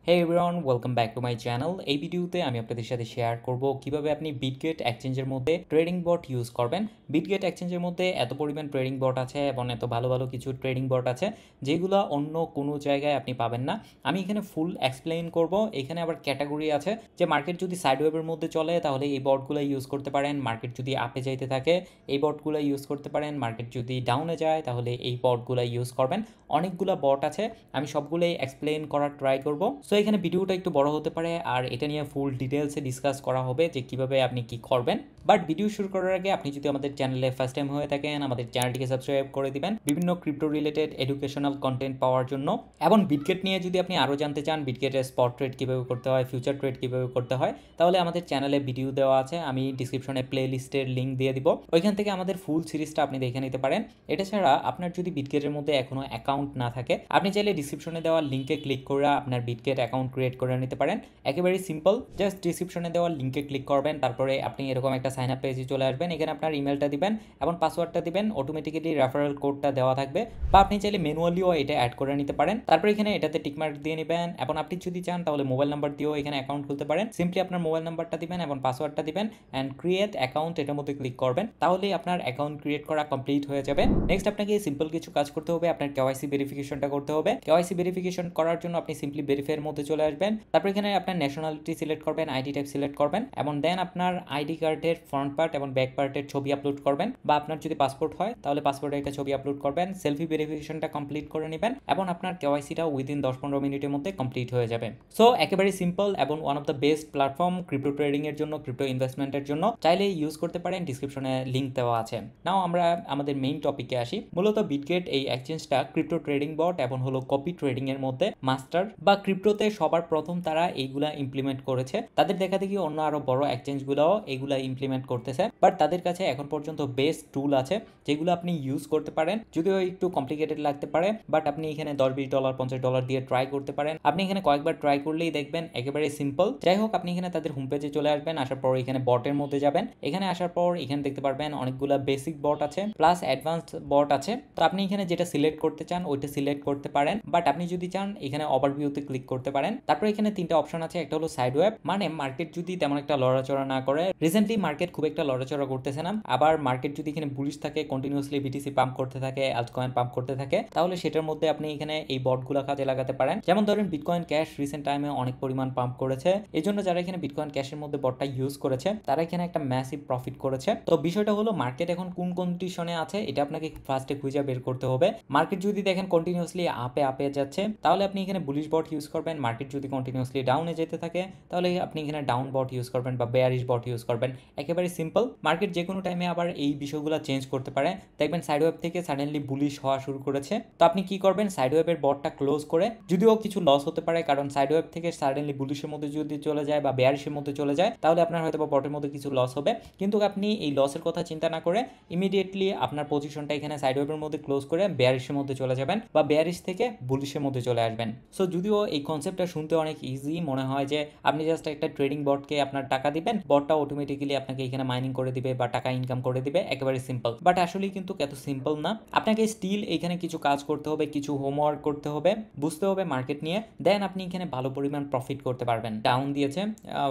Hey everyone, welcome back to my channel. এই ভিডিওতে আমি আপনাদের সাথে শেয়ার করব কিভাবে আপনি বিটগেট এক্সচেঞ্জের মধ্যে ট্রেডিং বট ইউজ করবেন। বিটগেট এক্সচেঞ্জের মধ্যে এত পরিমাণ ট্রেডিং বট আছে এবং এত ভালো ভালো কিছু ট্রেডিং বট আছে যেগুলো অন্য কোনো জায়গায় আপনি পাবেন না। আমি এখানে ফুল এক্সপ্লেইন করব। এখানে আবার ক্যাটাগরি আছে যে মার্কেট যদি সাইডওয়েভের মধ্যে চলে তাহলে এই বটগুলো ইউজ করতে পারেন, মার্কেট যদি আপে যাইতে থাকে এই বটগুলো ইউজ করতে পারেন, মার্কেট যদি ডাউনে যায় তাহলে এই বটগুলো ইউজ করবেন। অনেকগুলো বট আছে, আমি সবগুলোই এক্সপ্লেইন করার ট্রাই করব। সো এখানে ভিডিওটা একটু বড় হতে পারে আর এটা নিয়ে ফুল ডিটেলসে ডিসকাস করা হবে যে কিভাবে আপনি কি করবেন। বাট ভিডিও শুরু করার আগে আপনি যদি আমাদের চ্যানেলে ফার্স্ট টাইম হয়ে থাকেন আমাদের চ্যানেলটিকে সাবস্ক্রাইব করে দিবেন বিভিন্ন ক্রিপ্টো রিলেটেড এডুকেশনাল কন্টেন্ট পাওয়ার জন্য। এবং বিটগেট নিয়ে যদি আপনি আরও জানতে চান, বিটগেটের স্পট ট্রেড কীভাবে করতে হয়, ফিউচার ট্রেড কীভাবে করতে হয়, তাহলে আমাদের চ্যানেলে ভিডিও দেওয়া আছে, আমি ডিসক্রিপশনে প্লে লিস্টের লিঙ্ক দিয়ে দিব, ওইখান থেকে আমাদের ফুল সিরিজটা আপনি দেখে নিতে পারেন। এটা ছাড়া আপনার যদি বিটগেটের মধ্যে এখনও অ্যাকাউন্ট না থাকে আপনি চাইলে ডিসক্রিপশনে দেওয়া লিঙ্কে ক্লিক করে আপনার বিটগেট অ্যাকাউন্ট ক্রিয়েট করে নিতে পারেন। একেবারেই সিম্পল, জাস্ট ডিসক্রিপশনে দেওয়া লিঙ্কে ক্লিক করবেন, তারপরে আপনি এরকম একটা সাইন আপ পেজে চলে আসবেন। এখানে আপনার ইমেলটা দিবেন এবং পাসওয়ার্ডটা দিবেন, অটোমেটিক্যালি রেফারেল কোডটা দেওয়া থাকবে, বা আপনি চাইলে ম্যানুয়ালিও এটা অ্যাড করে নিতে পারেন। তারপরে এখানে এটাতে টিকমার্ক দিয়ে নেবেন এবং আপনি যদি চান তাহলে মোবাইল নাম্বার দিয়েও এখানে অ্যাকাউন্ট খুলতে পারেন। সিম্পলি আপনার মোবাইল নাম্বারটা দিবেন এবং পাসওয়ার্ডটা দিবেন অ্যান্ড ক্রিয়েট অ্যাকাউন্ট এটার মধ্যে ক্লিক করবেন, তাহলেই আপনার অ্যাকাউন্ট ক্রিয়েট করা কমপ্লিট হয়ে যাবে। নেক্সট আপনাকে সিম্পল কিছু কাজ করতে হবে, আপনার কেওয়াইসি ভেরিফিকেশনটা করতে হবে। কেওয়াইসি ভেরিফিকেশন করার জন্য আপনি সিম্পলি ভেরিফাইয়ের মধ্যে চলে আসবেন, তারপর এখানে আপনার ন্যাশনালিটি সিলেক্ট করবেন, আইডি টাইপ সিলেক্ট করবেন এবং দেন আপনার আইডি কার্ডের ফ্রন্ট পার্ট এবং ব্যাক পার্টের ছবি আপলোড করবেন, বা আপনার যদি পাসপোর্ট হয় তাহলে পাসপোর্টের একটা ছবি আপলোড করবেন। সেলফি ভেরিফিকেশনটা কমপ্লিট করে নেবেন এবং আপনার কেওয়াইসিটা উইদিন 10-15 মিনিটের মধ্যে কমপ্লিট হয়ে যাবে। সো একেবারে সিম্পল এবং one of the best platform crypto trading এর জন্য, ক্রিপ্টো ইনভেস্টমেন্টের জন্য, চাইলে ইউজ করতে পারেন, ডিসক্রিপশনে লিঙ্ক দেওয়া আছে। নাও আমরা আমাদের মেইন টপিকে আসি। মূলত বিটগেট এই এক্সচেঞ্জটা ক্রিপ্টো ট্রেডিং বট এবং হলো কপি ট্রেডিং এর মধ্যে মাস্টার, বা ক্রিপ্টোতে সবার প্রথম তারা এইগুলা ইমপ্লিমেন্ট করেছে। তাদের দেখা দেখি অন্য আরো বড় এক্সচেঞ্জগুলোও এইগুলা ইমপ্লিমেন্ট করতেছে, বাট তাদের কাছে এখন পর্যন্ত বেস্ট টুল আছে যেগুলো আপনি ইউজ করতে পারেন। যদিও একটু কমপ্লিকেটেড লাগতে পারে, বাট আপনি এখানে $10-20 $50 দিয়ে ট্রাই করতে পারেন। আপনি এখানে কয়েকবার ট্রাই করলেই দেখবেন একেবারে সিম্পল। যাই হোক, আপনি এখানে তাদের হোম পেজে চলে আসবেন, আসার পর এখানে বটের মধ্যে যাবেন। এখানে আসার পর এখানে দেখতে পারবেন অনেকগুলো বেসিক বট আছে প্লাস অ্যাডভান্সড বট আছে। তো আপনি এখানে যেটা সিলেক্ট করতে চান ওইটা সিলেক্ট করতে পারেন, বাট আপনি যদি চান এখানে ওভারভিউতে ক্লিক করতে পারেন। তারপর এখানে তিনটা অপশন আছে, একটা হলো সাইড ওয়েব, মানে মার্কেট যদি তেমন একটা লড়াচড়া না করে, রিসেন্টলি মার্কেট খুব একটা লড়াচড়া করতেছে না, আবার মার্কেট যদি এখানে বুলিশ থাকে, কন্টিনিউয়াসলি বিটিসি পাম্প করতে থাকে, আল্টকয়েন পাম্প করতে থাকে, তাহলে সেটার মধ্যে আপনি এখানে এই বটগুলো কাজে লাগাতে পারেন। যেমন ধরেন বিটকয়েন ক্যাশ রিসেন্ট টাইমে অনেক পরিমাণ পাম্প করেছে, এই জন্য যারা এখানে বিটকয়েন ক্যাশের মধ্যে বটটা ইউজ করেছে তারা এখানে একটা ম্যাসিভ প্রফিট করেছে। তো বিষয়টা হলো মার্কেট এখন কোন কন্ডিশনে আছে এটা আপনাকে ফার্স্টে খুঁজে বের করতে হবে। মার্কেট যদি দেখেন কন্টিনিউয়াসলি আপে যাচ্ছে তাহলে আপনি এখানে বুলিশ বট ইউজ করবেন। মার্কেট যদি কন্টিনিউয়াসলি ডাউনে যেতে থাকে তাহলে আপনি এখানে ডাউন বট ইউজ করবেন বা বেয়ারিশ বট ইউজ করবেন। একেবারে সিম্পল। মার্কেট যে কোনো টাইমে আবার এই বিষয়গুলো চেঞ্জ করতে পারে। দেখবেন সাইড ওয়েব থেকে সাডেনলি বুলিশ হওয়া শুরু করেছে, তো আপনি কি করবেন, সাইড ওয়েবের বটটা ক্লোজ করে, যদিও কিছু লস হতে পারে কারণ সাইড ওয়েব থেকে সাডেনলি বুলিশের মধ্যে যদি চলে যায় বা বেয়ারিশের মধ্যে চলে যায় তাহলে আপনার হয়তো বা বটের মধ্যে কিছু লস হবে, কিন্তু আপনি এই লসের কথা চিন্তা না করে ইমিডিয়েটলি আপনার পজিশনটা এখানে সাইড ওয়েবের মধ্যে ক্লোজ করে বেয়ারিশের মধ্যে চলে যাবেন বা বেয়ারিশ থেকে বুলিশের মধ্যে চলে আসবেন। সো যদিও এই কনসেপ্টটা শুনতে অনেক ইজি মনে হয় যে আপনি জাস্ট একটা ট্রেডিং বটকে আপনার টাকা দিবেন, বটটা অটোমেটিক্যালি আপনাকে এখানে মাইনিং করে দিবে বা টাকা ইনকাম করে দিবে, একেবারে সিম্পল। বাট আসলে কিন্তু এত সিম্পল না, আপনাকে স্টিল এখানে কিছু কাজ করতে হবে, কিছু হোমওয়ার্ক করতে হবে, বুঝতে হবে মার্কেট নিয়ে, দেন আপনি এখানে ভালো পরিমাণ প্রফিট করতে পারবেন। ডাউন দিয়েছে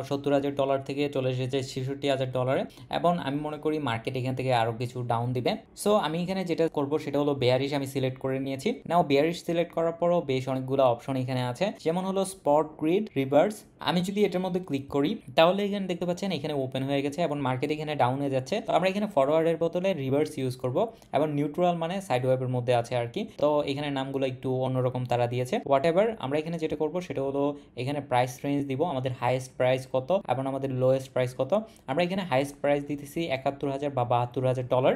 $70,000 থেকে চলে এসেছে $66,000, এবং আমি মনে করি মার্কেট এখান থেকে আরো কিছু ডাউন দিবে। সো আমি এখানে যেটা করবো সেটা হলো বেয়ারিশ আমি সিলেক্ট করে নিয়েছি। নাও বেয়ারিশ সিলেক্ট করার পরও বেশ অনেকগুলো অপশন এখানে আছে, যেমন হলো স্পট গ্রিড, রিভার্স। আমি যদি এটার মধ্যে ক্লিক করি তাহলে এখানে দেখতে পাচ্ছেন এখানে ওপেন হয়ে গেছে এবং মার্কেট এখানে ডাউনে যাচ্ছে। তো আমরা এখানে ফরওয়ার্ডের বদলে রিভার্স ইউজ করব, এবং নিউট্রাল মানে সাইড ওয়েবের মধ্যে আছে আর কি। তো এখানে নামগুলো একটু অন্যরকম তারা দিয়েছে, হোয়াট এভার। আমরা এখানে যেটা করব সেটা হলো এখানে প্রাইস রেঞ্জ দিব, আমাদের হাইয়েস্ট প্রাইস কত এবং আমাদের লোয়েস্ট প্রাইস কত। আমরা এখানে হাইয়েস্ট প্রাইস দিতেছি $71,000 বা $72,000।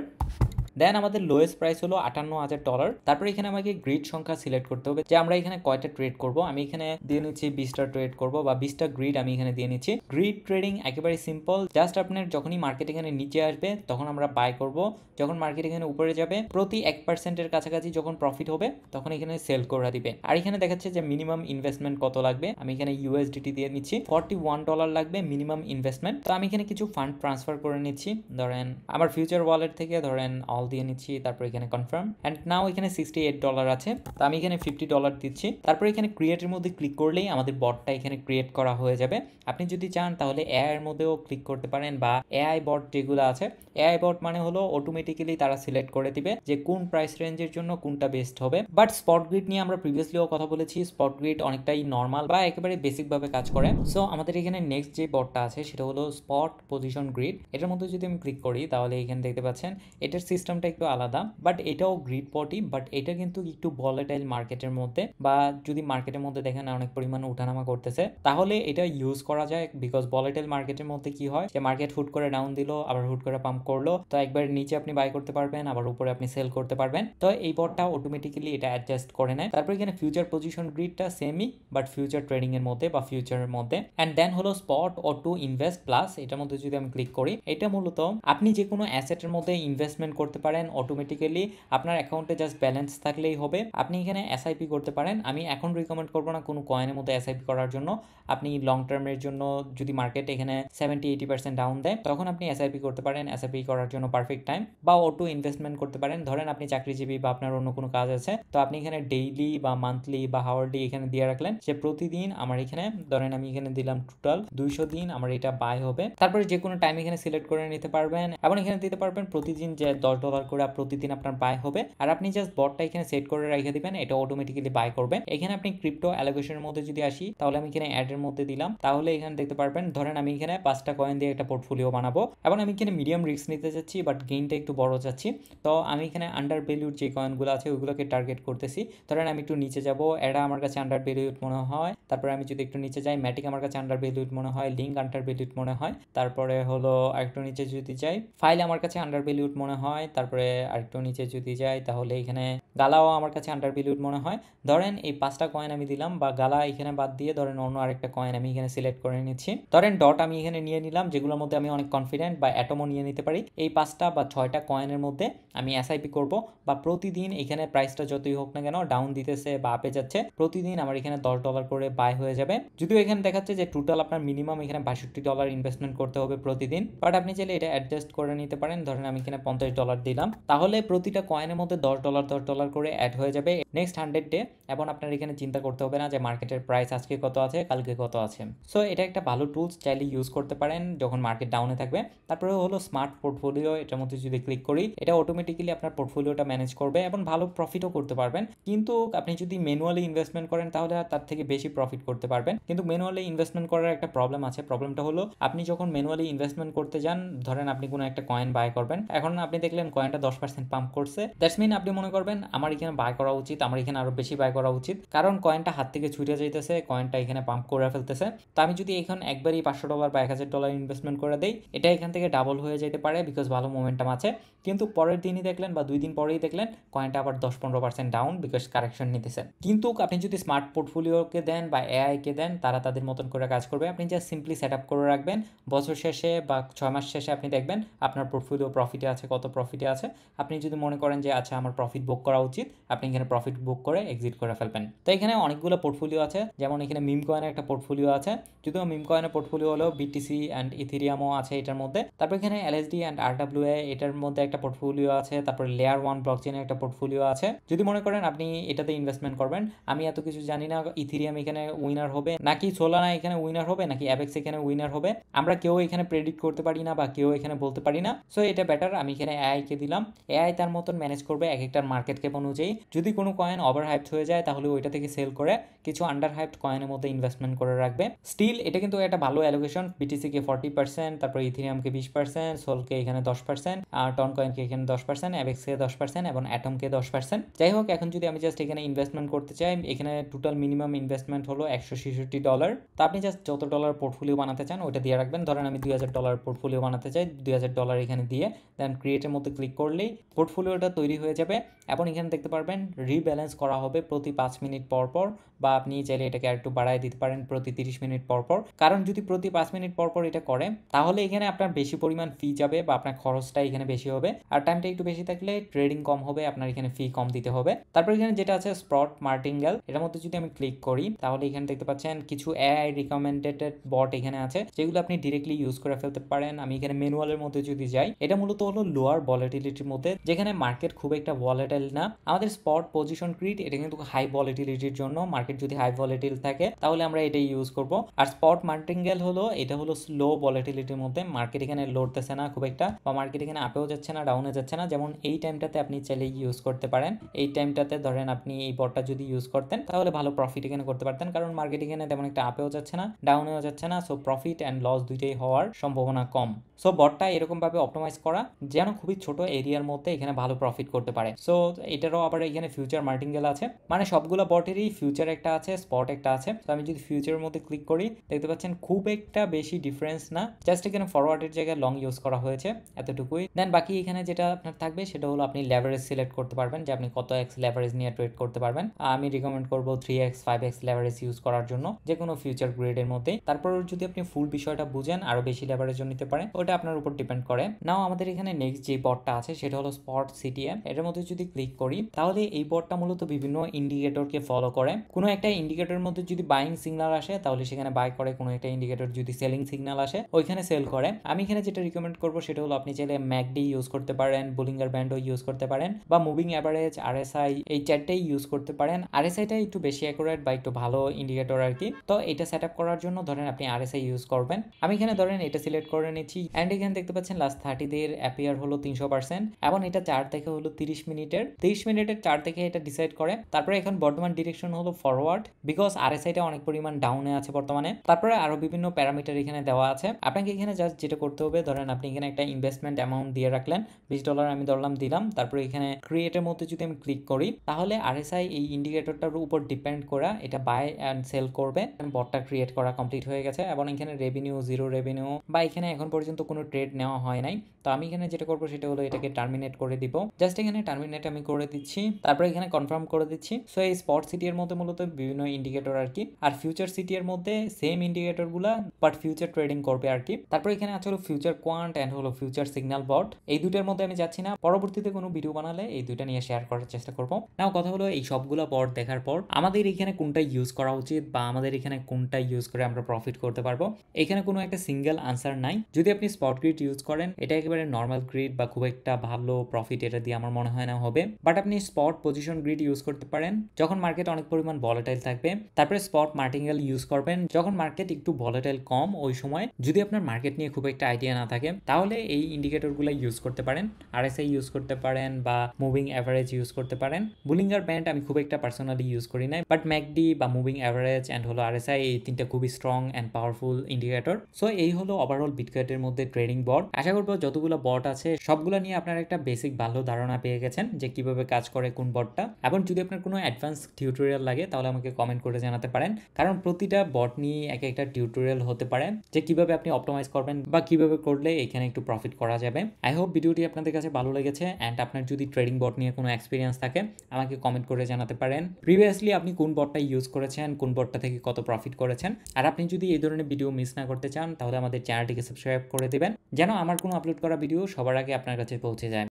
দেন আমাদের লোয়েস্ট প্রাইস হলো $58,000। তারপর এখানে আমাকে গ্রিড সংখ্যা সিলেক্ট করতে হবে যে আমরা এখানে কয়টা ট্রেড করব। আমি এখানে দিয়ে নিচ্ছি 20টা ট্রেড করব, বা 20টা গ্রিড আমি এখানে দিয়ে নিচ্ছি। গ্রিড ট্রেডিং একেবারে সিম্পল, জাস্ট আপনার যখনই মার্কেট এখানে নিচে আসবে তখন আমরা বাই করব, যখন মার্কেট এখানে উপরে যাবে প্রতি 1%-এর কাছাকাছি যখন প্রফিট হবে তখন এখানে সেল করে দিবে। আর এখানে দেখাচ্ছে যে মিনিমাম ইনভেস্টমেন্ট কত লাগবে, আমি এখানে USDT দিয়ে নিচ্ছি, $41 লাগবে মিনিমাম ইনভেস্টমেন্ট। তো আমি এখানে কিছু ফান্ড ট্রান্সফার করে নিচ্ছি, ধরেন আমার ফিউচার ওয়ালেট থেকে ধরেন অল দিয়ে নিচ্ছি, তারপর এখানে কনফার্ম অ্যান্ড নাও এখানে $68 আছে, তো আমি এখানে $50 দিচ্ছি। তারপর এখানে ক্রিয়েটের মধ্যে ক্লিক করলেই আমাদের বটটা এখানে ক্রিয়েট করা হয়ে যাবে। আপনি যদি চান তাহলে এআই এর মধ্যেও ক্লিক করতে পারেন, বা এআই বট যেগুলো আছে, এআই বট মানে হলো অটোমেটিক্যালি তারা সিলেক্ট করে দিবে যে কোন প্রাইস রেঞ্জের জন্য কোনটা বেস্ট হবে। বাট স্পট গ্রিড নিয়ে আমরা প্রিভিয়াসলিও কথা বলেছি, স্পট গ্রিড অনেকটাই নর্মাল বা একেবারে বেসিকভাবে কাজ করে। সো আমাদের এখানে নেক্সট যে বটটা আছে সেটা হলো স্পট পজিশন গ্রিড। এটার মধ্যে যদি আমি ক্লিক করি তাহলে এখানে দেখতে পাচ্ছেন এটার সিস্টেমটা একটু আলাদা, বাট এটাও গ্রিড বটই, বাট এটা কিন্তু একটু ভলাটাইল মার্কেটের মধ্যে, বা যদি মার্কেটের মধ্যে দেখেন অনেক পরিমাণ উঠানামা করতেছে তাহলে এটা ইউজ করা যায়। বিকজ ভলাটাইল মার্কেটের মধ্যে কি হয় যে মার্কেট হুট করে ডাউন দিল, আবার হুট করে পাম্প করলো, তো একবার নিচে আপনি বাই করতে পারবেন, আবার উপরে আপনি সেল করতে পারবেন। তো এই বটটা অটোমেটিক্যালি এটা অ্যাডজাস্ট করে নেয়। তারপর এখানে ফিউচার পজিশন গ্রিডটা সেমই, বাট ফিউচার ট্রেডিং এর মধ্যে বা ফিউচারের মধ্যে। অ্যান্ড দেন হলো স্পট অটো ইনভেস্ট প্লাস, এটার মধ্যে যদি আমি ক্লিক করি, এটা মূলত আপনি যে কোনো অ্যাসেটের মধ্যে ইনভেস্টমেন্ট করতে পারেন অটোমেটিক্যালি। আপনার অ্যাকাউন্টে জাস্ট ব্যালেন্স থাকলেই হবে। আপনি এখানে এসআইপি করতে পারেন। আমি এখন রিকমেন্ড করবো না কোনো কয়েনের মধ্যে এসআইপি করার জন্য। আপনি লং টার্মের জন্য যদি মার্কেট এখানে 70-80% ডাউন দেয় তখন আপনি এসআইপি করতে পারেন, এসআইপি করার জন্য পারফেক্ট টাইম। বা অটো ইনভেস্টমেন্ট করতে পারেন। ধরেন আপনি চাকরিজীবী বা আপনার অন্য কোনো কাজ আছে, তো আপনি এখানে ডেইলি বা মান্থলি বা হাওয়ারলি এখানে দিয়ে রাখলেন যে প্রতিদিন আমার এখানে, ধরেন আমি এখানে দিলাম টোটাল 200 দিন আমার এটা বাই হবে। তারপরে যে কোনো টাইম এখানে সিলেক্ট করে নিতে পারবেন এবং এখানে দিতে পারবেন প্রতিদিন যে $10 করে প্রতিদিন আপনার বাই হবে। আর আপনি জাস্ট বটটা এখানে সেট করে রেখে দিবেন, এটা অটোমেটিক্যালি বাই করবে। এখানে আপনি ক্রিপ্টো অ্যালোকেশনের মধ্যে যদি আসি তাহলে আমি এখানে অ্যাড এর মধ্যে দিলাম, তাহলে এখানে দেখতে পারবেন ধরেন আমি এখানে 5টা কয়েন দিয়ে একটা পোর্টফোলিও বানাবো এবং আমি এখানে মিডিয়াম রিস্ক নিতে যাচ্ছি, বাট গেইনটা একটু বড় যাচ্ছি। তো আমি এখানে আন্ডার ভ্যালুড যে কয়েনগুলো আছে ওইগুলোকে টার্গেট করতেছি। ধরেন আমি একটু নিচে যাব, এটা আমার কাছে আন্ডার ভ্যালুড মনে হয়। তারপরে আমি যদি একটু নিচে যাই, ম্যাটিক আমার কাছে আন্ডার ভ্যালুড মনে হয়, লিঙ্ক আন্ডার ভ্যালুড মনে হয়। তারপরে হলো আরেকটু নিচে যদি যাই, ফাইল আমার কাছে আন্ডার ভ্যালুড মনে হয়। তারপরে আরেকটু নিচে যদি যাই তাহলে এখানে গালাও আমার কাছে আন্ডার ভ্যালুড মনে হয়। ধরেন এই 5টা কয়েন আমি দিলাম, বা গালা এখানে বাদ দিয়ে ধরেন অন্য আরেকটা কয়েন আমি এখানে সিলেক্ট করে নিচ্ছি। ধরেন ডট আমি এখানে নিয়ে নিলাম, যেগুলোর মধ্যে আমি অনেক কনফিডেন্ট, বা অ্যাটমও নিয়ে নিতে পারি। এই 5টা বা 6টা কয়েনের মধ্যে আমি এসআইপি করব, বা প্রতিদিন এখানে প্রাইসটা যতই হোক না কেন ডাউন দিতেছে বা আপে যাচ্ছে, প্রতিদিন আমার এখানে $10 করে বাই হয়ে যাবে। যদিও এখানে দেখাচ্ছে যে টোটাল আপনার মিনিমাম এখানে $62 ইনভেস্টমেন্ট করতে হবে প্রতিদিন, বাট আপনি চাইলে এটা অ্যাডজাস্ট করে নিতে পারেন। ধরেন আমি এখানে $50 দিলাম, তাহলে প্রতিটা কয়েনের মধ্যে $10 করে অ্যাড হয়ে যাবে নেক্সট 100 ডে, এবং আপনার এখানে চিন্তা করতে হবে না যে মার্কেটের প্রাইস আজকে কত আছে কালকে কত আছে। সো এটা একটা ভালো টুলস, চাইলে ইউজ করতে পারেন যখন মার্কেট ডাউনে থাকবে। তারপরে হলো স্মার্ট পোর্টফোলিও, এটার মধ্যে যদি ক্লিক করি এটা অটোমেটিক্যালি আপনার পোর্টফোলিওটা ম্যানেজ করবে এবং ভালো প্রফিটও করতে পারবেন। কিন্তু আপনি যদি ম্যানুয়ালি ইনভেস্টমেন্ট করেন তাহলে তার থেকে বেশি প্রফিট করতে পারবেন। কিন্তু ম্যানুয়ালি ইনভেস্টমেন্ট করার একটা প্রবলেম আছে। প্রবলেমটা হলো আপনি যখন ম্যানুয়ালি ইনভেস্টমেন্ট করতে যান, ধরেন আপনি কোনো একটা কয়েন বাই করবেন, এখন আপনি দেখলেন কয়েনটা 10% পাম্প করছে, দ্যাটস মিন আপনি মনে করবেন আমার এখানে বাই করা উচিত, আমার এখানে আরো বেশি বাই করা উচিত, কারণ কয়েনটা হাত থেকে ছুটে যাইতেছে, কয়েনটা এখানে পাম্প করে ফেলতেছে। তো আমি যদি এখন একবারই $500 বা $1000 ইনভেস্টমেন্ট করে দেই, এটা এখান থেকে ডাবল হয়ে যেতে পারে, বিকজ ভালো মোমেন্টাম আছে। কিন্তু পরের দিনই দেখলেন বা 2 দিন পরেই দেখলেন কয়েনটা আবার 10-15% ডাউন, বিকজ কারেকশন নিতেছে। কিন্তু আপনি যদি স্মার্ট পোর্টফোলিওকে দেন বা এআই কে দেন, তারা তাদের মতন করে কাজ করবে। আপনি জাস্ট সিম্পলি সেট আপ করে রাখবেন, বছর শেষে বা 6 মাস শেষে আপনি দেখবেন আপনার পোর্টফোলিও প্রফিটে আছে, কত প্রফিটে আছে। আপনি যদি মনে করেন যে আচ্ছা আমার প্রফিট বুক করা উচিত, আপনি এখানে প্রফিট বুক করে এক্সিট করে ফেলবেন। তো এখানে অনেকগুলো পোর্টফোলিও আছে, যেমন এখানে মিম কয়েনের একটা পোর্টফোলিও আছে, যদিও মিম কয়েনের পোর্টফোলিও হলো বিটিসি অ্যান্ড ইথেরিয়ামও আছে এটার মধ্যে। তারপর এখানে এলএসডি অ্যান্ড আরডব্লিউএ এটার মধ্যে একটা পোর্টফোলিও আছে। তারপর লেয়ার 1 ব্লকচেনের একটা পোর্টফোলিও আছে। যদি মনে করেন আপনি এটাতে ইনভেস্টমেন্ট করবেন, আমি এত কিছু জানি না ইথেরিয়াম এখানে উইনার হবে নাকি সোলানা এখানে উইনার হবে নাকি অ্যাবেক্স এখানে উইনার হবে, আমরা কেউ এখানে প্রেডিক্ট করতে পারি না বা কেউ এখানে বলতে পারি না। সো এটা বেটার, আমি এখানে এআই কে দিলাম, এআই তার মতন ম্যানেজ করবে এক একটার মার্কেট ক্যাপ অনুযায়ী। যদি কোনো কয়েন ওভার হাইপড হয়ে যায় তাহলে ওইটা থেকে সেল করে কিছু আন্ডার হাইপড কয়েনের মধ্যে ইনভেস্টমেন্ট করে রাখবে। স্টিল এটা কিন্তু একটা ভালো অ্যালোকেশন, বিটিসি কে 40%, তারপর ইথেরিয়ামকে 20%, সোলকে এখানে 10%, আর টন কয়েনকে এখানে 10%, অ্যাবেক্স কে 10% এবং অ্যাটমকে 10%। যাই হোক, এখন যদি আমি জাস্ট এখানে ইনভেস্টমেন্ট করতে চাই, এখানে টোটাল মিনিমাম ইনভেস্টমেন্ট হলো $166। তো আপনি জাস্ট যত ডলার পোর্টফোলিও বানাতে চান ওইটা দিয়ে রাখবেন। ধরেন আমি $2000 পোর্টফোলিও বানাতে চাই, $2000 এখানে দিয়ে দেন ক্রিয়েটের মধ্যে ক্লিক করলেই পোর্টফোলিওটা তৈরি হয়ে যাবে। এবং এখানে দেখতে পারবেন রিব্যালেন্স করা হবে প্রতি 5 মিনিট পর পর, বা আপনি চাইলে এটাকে আরেকটু বাড়ায় দিতে পারেন প্রতি 30 মিনিট পর পর। কারণ যদি প্রতি 5 মিনিট পর পর এটা করে তাহলে এখানে আপনার বেশি পরিমাণ ফি যাবে বা আপনার খরচটা এখানে বেশি হবে, আর টাইমটা একটু বেশি থাকলে ট্রেডিং কম হবে, আপনার এখানে ফি কম দিতে হবে। তারপর এখানে যেটা আছে স্পট মার্টিঙ্গেল, এটার মধ্যে যদি আমি ক্লিক করি তাহলে এখানে দেখতে পাচ্ছেন কিছু এআই রিকমেন্ডেড বট এখানে আছে যেগুলো আপনি ডিরেক্টলি ইউজ করে ফেলতে পারেন। আমি এখানে ম্যানুয়ালের মধ্যে যদি যাই, এটা মূলত হলো লোয়ার ভলাটিলিটি ভলিটিলিটির মধ্যে, যেখানে মার্কেট খুব একটা ভলেটাইল না। আমাদের স্পট পজিশন গ্রিড এটা কিন্তু হাই ভলিটিলিটির জন্য, মার্কেট যদি হাই ভলিটিল থাকে তাহলে আমরা এটাই ইউজ করব। আর স্পট মার্টিঙ্গেল হলো এটা হলো স্লো ভলিটিলিটির মধ্যে, মার্কেট এখানে লড়তেছে না খুব একটা, বা মার্কেট এখানে আপেও যাচ্ছে না ডাউনে যাচ্ছে না। যেমন এই টাইমটাতে আপনি চাইলে ইউজ করতে পারেন। এই টাইমটাতে ধরেন আপনি এই বটটা যদি ইউজ করতেন তাহলে ভালো প্রফিট এখানে করতে পারতেন, কারণ মার্কেট এখানে তেমন একটা আপেও যাচ্ছে না ডাউনেও যাচ্ছে না। সো প্রফিট অ্যান্ড লস দুইটাই হওয়ার সম্ভাবনা কম। সো বটটা এরকম ভাবে অপটিমাইজ করা যেন খুবই ছোট এরিয়ার মধ্যে এখানে ভালো প্রফিট করতে পারে। সো এটারও আবার এখানে ফিউচার মার্টিঙ্গেল আছে, মানে সবগুলো বটেরই ফিউচার একটা আছে, স্পট একটা আছে। তো আমি যদি ফিউচারের মধ্যে ক্লিক করি দেখতে পাচ্ছেন খুব একটা বেশি ডিফারেন্স না, জাস্ট এখানে ফরওয়ার্ডের জায়গায় লং ইউজ করা হয়েছে এতটুকুই। দেন বাকি এখানে যেটা আপনার থাকবে সেটা হলো আপনি লেভারেজ সিলেক্ট করতে পারবেন, যে আপনি কত এক্স লেভারেজ নিয়ে ট্রেড করতে পারবেন। আমি রিকমেন্ড করবো 3x 5x লেভারেজ ইউজ করার জন্য যে কোনো ফিউচার গ্রেডের মধ্যে। তারপর যদি আপনি ফুল বিষয়টা বুঝেন আরো বেশি লেভারেজও নিতে পারেন, ওটা আপনার উপর ডিপেন্ড করে। নাও আমাদের এখানে নেক্সট যে বটটা আছে সেটা হলো স্পট সিটিএম। এটার মধ্যে যদি ক্লিক করি তাহলে এই বটটা মূলত বিভিন্ন ইন্ডিকেটরকে ফলো করে। কোনো একটা ইন্ডিকেটরের মধ্যে যদি বাইং সিগন্যাল আসে তাহলে সেখানে বাই করে, কোনো একটা ইন্ডিকেটর যদি সেলিং সিগন্যাল আসে ওইখানে সেল করে। আমি এখানে যেটা রিকমেন্ড করবো সেটা হলো আপনি চাইলে ম্যাকডি ইউজ করতে পারেন, বুলিঙ্গার ব্যান্ডও ইউজ করতে পারেন, বা মুভিং অ্যাভারেজ, আরএসআই, এই চারটাই ইউজ করতে পারেন। আরএসআইটা একটু বেশি অ্যাকুরেট বা একটু ভালো ইন্ডিকেটর আর কি। তো এটা সেট আপ করার জন্য ধরেন আপনি আরএসআই ইউজ করবেন। আমি এখানে ধরেন এটা সিলেক্ট করে নিচ্ছি, অ্যান্ড এখানে দেখতে পাচ্ছেন লাস্ট 30 দের অ্যাপিয়ার হলো 300%, এবং এটা 4 থেকে হলো 30 মিনিটের 4 থেকে এটা ডিসাইড করে। তারপরে এখন বর্তমান ডিরেকশন হলো ফরওয়ার্ড, বিকজ আরএসআইটা অনেক পরিমাণ ডাউনে আছে বর্তমানে। তারপরে আরো বিভিন্ন প্যারামিটার এখানে দেওয়া আছে। আপনাকে এখানে জাস্ট যেটা করতে হবে, ধরেন আপনি এখানে একটা ইনভেস্টমেন্ট অ্যামাউন্ট দিয়ে রাখলেন, $20 আমি ধরলাম দিলাম। তারপরে এখানে ক্রিয়েটের মধ্যে যদি আমি ক্লিক করি তাহলে আরএসআই এই ইন্ডিকেটরটার উপর ডিপেন্ড করা এটা বাই অ্যান্ড সেল করবে। বটটা ক্রিয়েট করা কমপ্লিট হয়ে গেছে, এবং এখানে রেভিনিউ, জিরো রেভিনিউ, বা এখানে এখন পর্যন্ত কোনো ট্রেড নেওয়া হয় নাই। তো আমি এখানে যেটা করবো সেটা হলো এটাকে টার্মিনেট করে দিব। জাস্ট এখানে টার্মিনেট আমি করে দিচ্ছি, তারপরে এখানে কনফার্ম করে দিচ্ছি। সো এই স্পট সিটি এর মধ্যে মূলত বিভিন্ন ইন্ডিকেটর আর কি, আর ফিউচার সিটি এর মধ্যে সেম ইন্ডিকেটর গুলা বাট ফিউচার ট্রেডিং করবে আর কি। তারপরে এখানে আছে হলো ফিউচার কোয়ান্ট অ্যান্ড হলো ফিউচার সিগন্যাল বট। এই দুটার মধ্যে আমি যাচ্ছি না, পরবর্তীতে কোনো ভিডিও বানালে এই দুটা নিয়ে শেয়ার করার চেষ্টা করবো। নাও কথা হলো এই সবগুলো বট দেখার পর আমাদের এখানে কোনটা ইউজ করা উচিত, বা আমাদের এখানে কোনটা ইউজ করে আমরা প্রফিট করতে পারবো, এখানে কোনো একটা সিঙ্গেল আনসার নাই। যদি আপনি স্পট গ্রিড ইউজ করেন এটা একেবারে নর্মাল গ্রিড, বা খুব একটা ভালো প্রফিট এটা দিয়ে আমার মনে হয় না হবে। বাট আপনি স্পট পজিশন গ্রিড ইউজ করতে পারেন যখন মার্কেট অনেক পরিমাণ ভলাটাইল থাকবে। তারপরে স্পট মার্টিঙ্গেল ইউজ করবেন যখন মার্কেট একটু ভলাটাইল কম, ওই সময় যদি আপনার মার্কেট নিয়ে খুব একটা আইডিয়া না থাকে তাহলে এই ইন্ডিকেটরগুলো ইউজ করতে পারেন। আরএসআই ইউজ করতে পারেন, বা মুভিং অ্যাভারেজ ইউজ করতে পারেন। বুলিঙ্গার ব্যান্ড আমি খুব একটা পার্সোনালি ইউজ করি না, বাট ম্যাকডি বা মুভিং অ্যাভারেজ অ্যান্ড হলো আরএসআই, এই তিনটা খুবই strong and powerful indicator. So এই হলো ওভারঅল বিটকয়েনের মধ্যে ট্রেডিং বট। আশা করবো যতগুলো বট আছে সবগুলো নিয়ে আপনার একটা বেসিক ভালো ধারণা পেয়ে গেছেন যে কিভাবে কাজ করে কোন বটটা। এবং যদি আপনার কোনো অ্যাডভান্স টিউটোরিয়াল লাগে তাহলে আমাকে কমেন্ট করে জানাতে পারেন, কারণ প্রতিটা বট নিয়ে এক একটা টিউটোরিয়াল হতে পারে যে কিভাবে আপনি অপটিমাইজ করবেন বা কিভাবে করলে এখানে একটু প্রফিট করা যাবে। আই হোপ ভিডিওটি আপনাদের কাছে ভালো লেগেছে, অ্যান্ড আপনার যদি ট্রেডিং বট নিয়ে কোনো এক্সপিরিয়েন্স থাকে আমাকে কমেন্ট করে জানাতে পারেন। প্রিভিয়াসলি আপনি কোন বটটা ইউজ করেছেন, কোন বটটা থেকে কত প্রফিট করেছেন। আর আপনি যদি এই ধরনের ভিডিও মিস না করতে চান তাহলে আমাদের চ্যানেলটিকে সাবস্ক্রাইব করে দেবেন, যেন আমার কোনো আপলোড করা ভিডিও সবার আগে আপনার কাছে পৌঁছে যায়।